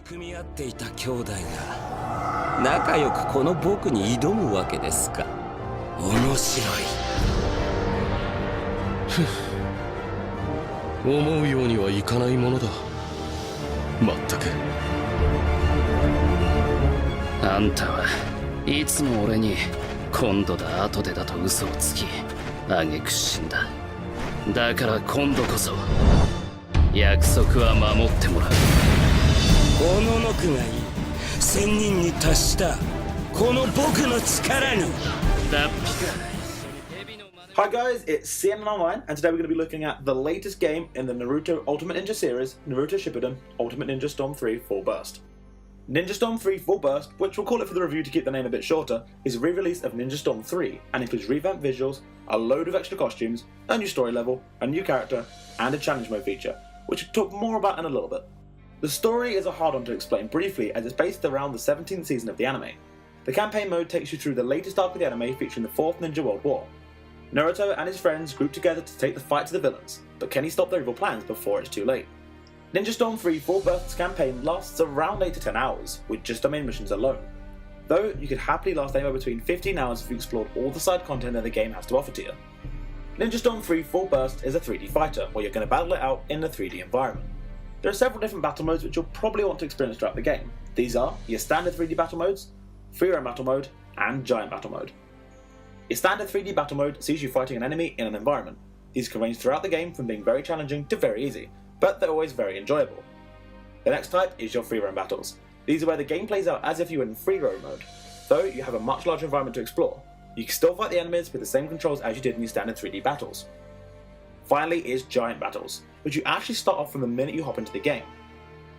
組み合っていた兄弟が仲良くこの僕に挑むわけですか。面白い。思うようにはいかないものだ。まったく。あんたはいつも俺に今度だ後でだと嘘をつき挙句死んだ。だから今度こそ約束は守ってもらう。おののくがいい。1000人に達したこの僕の力に。脱皮か。Hi guys, it's C&NOnline, and today we're going to be looking at the latest game in the Naruto Ultimate Ninja series, Naruto Shippuden Ultimate Ninja Storm 3 Full Burst. Ninja Storm 3 Full Burst, which we'll call it for the review to keep the name a bit shorter, is a re-release of Ninja Storm 3 and includes revamped visuals, a load of extra costumes, a new story level, a new character, and a challenge mode feature, which we'll talk more about in a little bit. The story is a hard one to explain briefly as it's based around the 17th season of the anime. The campaign mode takes you through the latest arc of the anime featuring the 4th Ninja World War. Naruto and his friends group together to take the fight to the villains, but can he stop their evil plans before it's too late? Ninja Storm 3 Full Burst's campaign lasts around 8 to 10 hours, with just the main missions alone. Though, you could happily last anywhere between 15 hours if you explored all the side content that the game has to offer to you. Ninja Storm 3 Full Burst is a 3D fighter, where you're going to battle it out in a 3D environment. There are several different battle modes which you'll probably want to experience throughout the game. These are your standard 3D battle modes, free roam battle mode, and giant battle mode. Your standard 3D battle mode sees you fighting an enemy in an environment. These can range throughout the game from being very challenging to very easy, but they're always very enjoyable. The next type is your free roam battles. These are where the game plays out as if you were in free roam mode, though you have a much larger environment to explore. You can still fight the enemies with the same controls as you did in your standard 3D battles. Finally is giant battles, which you actually start off from the minute you hop into the game.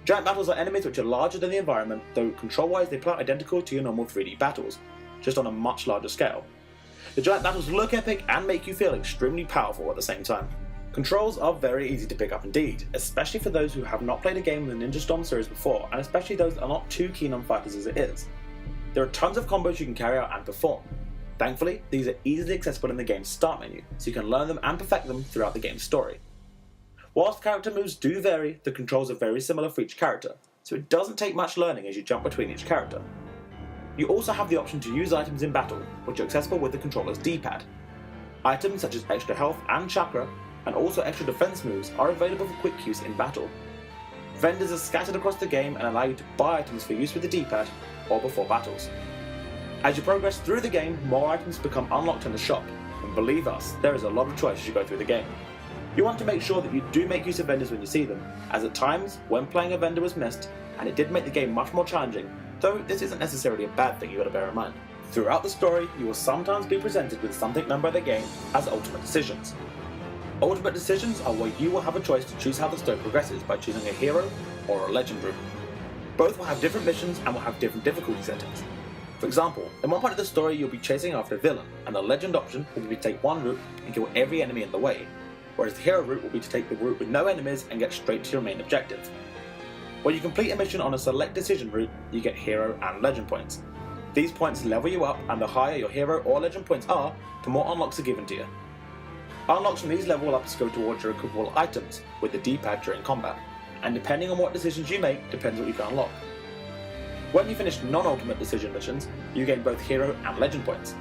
Giant battles are enemies which are larger than the environment, though control-wise they play out identical to your normal 3D battles, just on a much larger scale. The giant battles look epic and make you feel extremely powerful at the same time. Controls are very easy to pick up indeed, especially for those who have not played a game in the Ninja Storm series before, and especially those that are not too keen on fighters as it is. There are tons of combos you can carry out and perform. Thankfully, these are easily accessible in the game's start menu, so you can learn them and perfect them throughout the game's story. Whilst character moves do vary, the controls are very similar for each character, so it doesn't take much learning as you jump between each character. You also have the option to use items in battle, which are accessible with the controller's D-pad. Items such as extra health and chakra, and also extra defense moves are available for quick use in battle. Vendors are scattered across the game and allow you to buy items for use with the D-pad or before battles. As you progress through the game, more items become unlocked in the shop, and believe us, there is a lot of choice as you go through the game. You want to make sure that you do make use of vendors when you see them, as at times, when playing a vendor was missed, and it did make the game much more challenging, though this isn't necessarily a bad thing you gotta bear in mind. Throughout the story, you will sometimes be presented with something known by the game as ultimate decisions. Ultimate decisions are where you will have a choice to choose how the story progresses by choosing a hero or a legend route. Both will have different missions and will have different difficulty settings. For example, in one part of the story you'll be chasing after a villain, and the legend option will be to take one route and kill every enemy in the way, whereas the hero route will be to take the route with no enemies and get straight to your main objective. When you complete a mission on a select decision route, you get hero and legend points. These points level you up, and the higher your hero or legend points are, the more unlocks are given to you. Unlocks from these level ups go towards your equipable items with the D-pad during combat, and depending on what decisions you make, depends what you can unlock. When you finish non-ultimate decision missions, you gain both hero and legend points.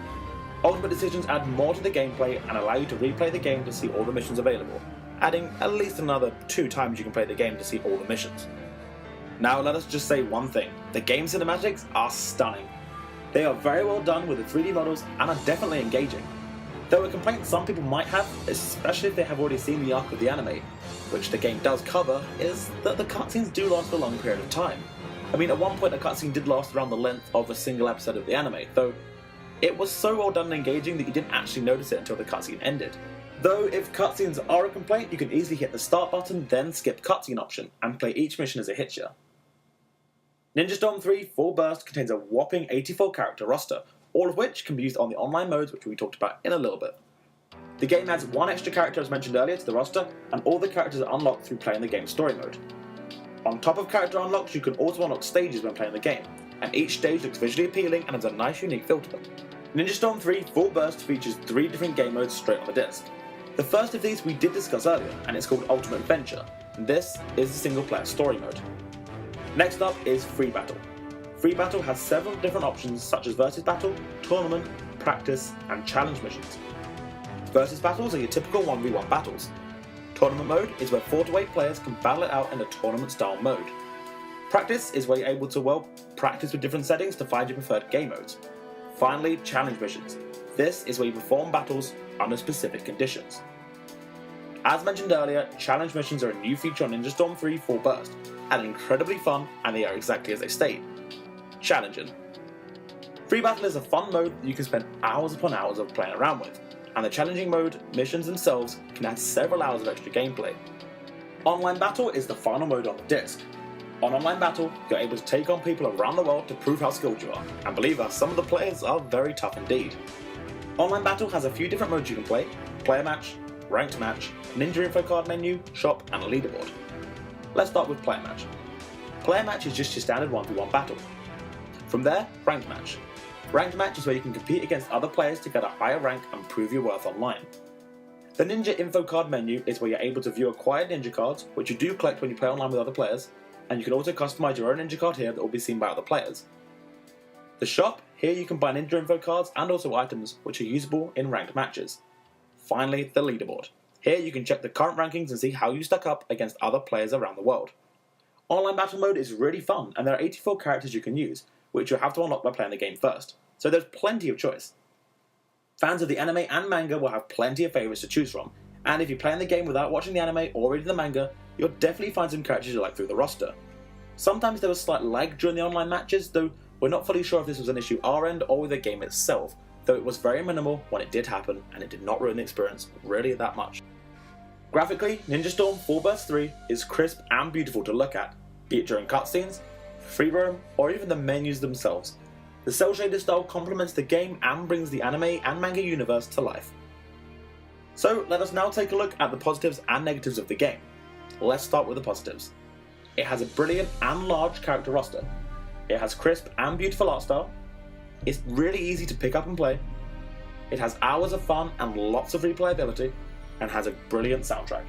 Ultimate decisions add more to the gameplay and allow you to replay the game to see all the missions available, adding at least another 2 times you can play the game to see all the missions. Now let us just say one thing, the game cinematics are stunning. They are very well done with the 3D models and are definitely engaging. Though a complaint some people might have, especially if they have already seen the arc of the anime, which the game does cover, is that the cutscenes do last for a long period of time. I mean, at one point a cutscene did last around the length of a single episode of the anime, though it was so well done and engaging that you didn't actually notice it until the cutscene ended. Though if cutscenes are a complaint, you can easily hit the start button, then skip cutscene option, and play each mission as it hits you. Ninja Storm 3 Full Burst contains a whopping 84 character roster, all of which can be used on the online modes, which we talked about in a little bit. The game adds one extra character as mentioned earlier to the roster, and all the characters are unlocked through playing the game's story mode. On top of character unlocks, you can also unlock stages when playing the game, and each stage looks visually appealing and has a nice unique feel to them. Ninja Storm 3 Full Burst features 3 different game modes straight on the disc. The first of these we did discuss earlier, and it's called Ultimate Adventure, and this is the single player story mode. Next up is Free Battle. Free Battle has several different options such as Versus Battle, Tournament, Practice, and Challenge missions. Versus Battles are your typical 1v1 battles. Tournament mode is where 4 to 8 players can battle it out in a tournament style mode. Practice is where you're able to, practice with different settings to find your preferred game modes. Finally, Challenge missions. This is where you perform battles under specific conditions. As mentioned earlier, Challenge missions are a new feature on Ninja Storm 3 Full Burst, and incredibly fun, and they are exactly as they state. Challenging. Free Battle is a fun mode that you can spend hours upon hours of playing around with, and the challenging mode missions themselves can add several hours of extra gameplay. Online Battle is the final mode on the disc. On Online Battle, you're able to take on people around the world to prove how skilled you are, and believe us, some of the players are very tough indeed. Online Battle has a few different modes you can play: Player Match, Ranked Match, Ninja Info Card Menu, Shop, and a Leaderboard. Let's start with Player Match. Player Match is just your standard 1v1 battle. From there, Ranked Match. Ranked Match is where you can compete against other players to get a higher rank and prove your worth online. The Ninja Info Card Menu is where you're able to view acquired ninja cards, which you do collect when you play online with other players, and you can also customize your own ninja card here that will be seen by other players. The Shop, here you can buy ninja info cards and also items which are usable in ranked matches. Finally, the Leaderboard. Here you can check the current rankings and see how you stack up against other players around the world. Online Battle Mode is really fun, and there are 84 characters you can use, which you'll have to unlock by playing the game first, so there's plenty of choice. Fans of the anime and manga will have plenty of favourites to choose from, and if you're playing the game without watching the anime or reading the manga, you'll definitely find some characters you like through the roster. Sometimes there was slight lag during the online matches, though we're not fully sure if this was an issue our end or with the game itself, though it was very minimal when it did happen and it did not ruin the experience really that much. Graphically, Ninja Storm Full Burst 3 is crisp and beautiful to look at, be it during cutscenes, free roam, or even the menus themselves. The cel shaded style complements the game and brings the anime and manga universe to life. So let us now take a look at the positives and negatives of the game. Let's start with the positives. It has a brilliant and large character roster. It has crisp and beautiful art style. It's really easy to pick up and play. It has hours of fun and lots of replayability, and has a brilliant soundtrack.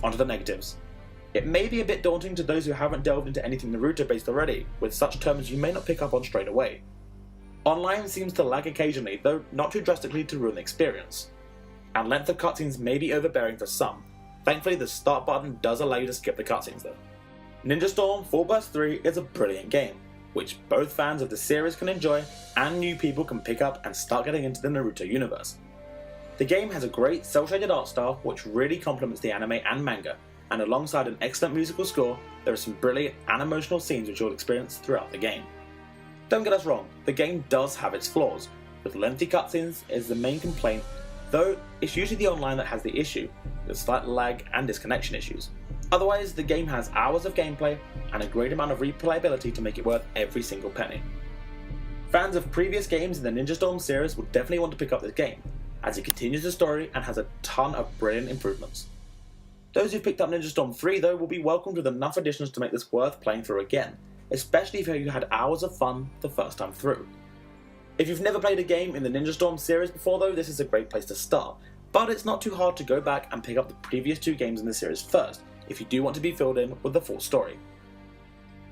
Onto the negatives. It may be a bit daunting to those who haven't delved into anything Naruto based already, with such terms you may not pick up on straight away. Online seems to lag occasionally, though not too drastically to ruin the experience. And length of cutscenes may be overbearing for some. Thankfully the start button does allow you to skip the cutscenes though. Ninja Storm Full Burst 3 is a brilliant game, which both fans of the series can enjoy and new people can pick up and start getting into the Naruto universe. The game has a great cel-shaded art style which really complements the anime and manga, and alongside an excellent musical score, there are some brilliant and emotional scenes which you'll experience throughout the game. Don't get us wrong, the game does have its flaws, with lengthy cutscenes is the main complaint, though it's usually the online that has the issue, with slight lag and disconnection issues. Otherwise, the game has hours of gameplay and a great amount of replayability to make it worth every single penny. Fans of previous games in the Ninja Storm series will definitely want to pick up this game, as it continues the story and has a ton of brilliant improvements. Those who've picked up Ninja Storm 3 though will be welcomed with enough additions to make this worth playing through again, especially if you had hours of fun the first time through. If you've never played a game in the Ninja Storm series before though, this is a great place to start, but it's not too hard to go back and pick up the previous 2 games in the series first, if you do want to be filled in with the full story.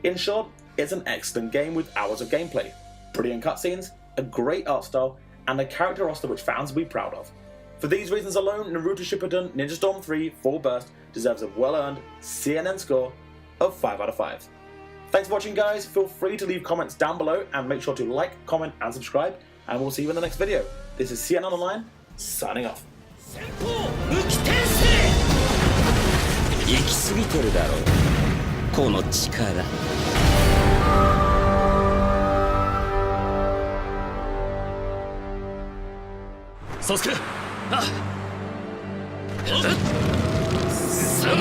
In short, it's an excellent game with hours of gameplay, brilliant cutscenes, a great art style, and a character roster which fans will be proud of. For these reasons alone, Naruto Shippuden Ninja Storm 3 Full Burst deserves a well-earned C&N score of 5 out of 5. Thanks for watching guys, feel free to leave comments down below and make sure to like, comment and subscribe, and we'll see you in the next video. This is C&NOnline, signing off. 行き過ぎてるだろうこの力サスケあ佐野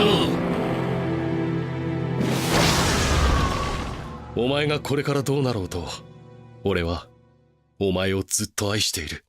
お前がこれからどうなろうと俺はお前をずっと愛している。